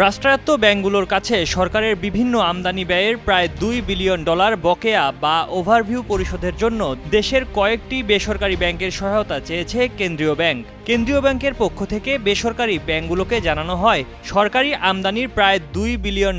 রাষ্ট্রায়ত্ত ব্যাংকগুলোর কাছে সরকারের বিভিন্ন আমদানি ব্যয়ের প্রায় $2 বিলিয়ন বকেয়া বা ওভারভিউ পরিশোধের জন্য দেশের কয়েকটি বেসরকারি ব্যাংকের সহায়তা চেয়েছে কেন্দ্রীয় ব্যাংক। কেন্দ্রীয় ব্যাংকের পক্ষ থেকে বেসরকারি ব্যাংকগুলোকে জানানো হয়, সরকারি আমদানির প্রায় $2 বিলিয়ন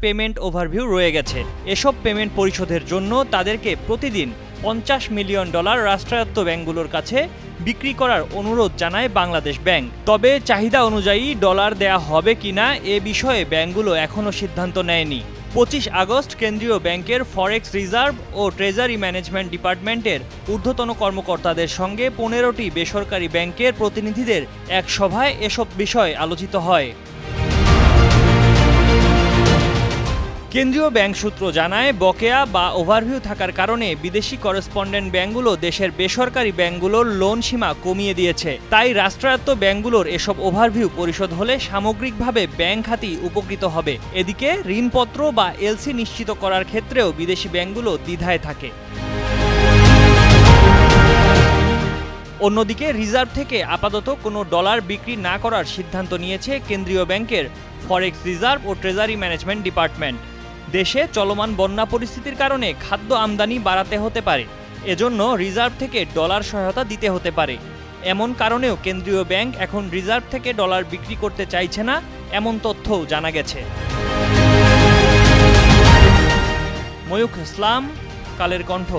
পেমেন্ট ওভারভিউ রয়ে গেছে। এসব পেমেন্ট পরিশোধের জন্য তাদেরকে প্রতিদিন $50 মিলিয়ন রাষ্ট্রায়ত্ত ব্যাংকগুলোর কাছে বিক্রি করার অনুরোধ জানায় বাংলাদেশ ব্যাংক। তবে চাহিদা অনুযায়ী ডলার দেয়া হবে কিনা এ বিষয়ে ব্যাংকগুলো এখনও সিদ্ধান্ত নেয়নি। 25 আগস্ট কেন্দ্রীয় ব্যাংকের ফরেক্স রিজার্ভ ও ট্রেজারি ম্যানেজমেন্ট ডিপার্টমেন্টের ঊর্ধ্বতন কর্মকর্তাদের সঙ্গে 15টি বেসরকারি ব্যাংকের প্রতিনিধিদের এক সভায় এসব বিষয় আলোচিত হয়। কেন্দ্রীয় ব্যাংক সূত্র জানায়, বকেয়া বা ওভারভিউ থাকার কারণে বিদেশি করেসপন্ডেন্ট ব্যাংকগুলো দেশের বেসরকারি ব্যাংকগুলোর লোন সীমা কমিয়ে দিয়েছে। তাই রাষ্ট্রায়ত্ত ব্যাংকগুলোর এসব ওভারভিউ পরিশোধ হলে সামগ্রিকভাবে ব্যাংক খাতই উপকৃত হবে। এদিকে ঋণপত্র বা এলসি নিশ্চিত করার ক্ষেত্রেও বিদেশি ব্যাংকগুলো দ্বিধায় থাকে। অন্যদিকে রিজার্ভ থেকে আপাতত কোনো ডলার বিক্রি না করার সিদ্ধান্ত নিয়েছে কেন্দ্রীয় ব্যাংকের ফরেক্স রিজার্ভ ও ট্রেজারি ম্যানেজমেন্ট ডিপার্টমেন্ট। দেশে চলমান বন্যা পরিস্থিতির কারণে খাদ্য আমদানি বাড়াতে হতে পারে, এজন্য রিজার্ভ থেকে ডলার সহায়তা দিতে হতে পারে। এমন কারণেও কেন্দ্রীয় ব্যাংক এখন রিজার্ভ থেকে ডলার বিক্রি করতে চাইছে না, এমন তথ্যও জানা গেছে। ময়ূখ ইসলাম, কালের কণ্ঠ।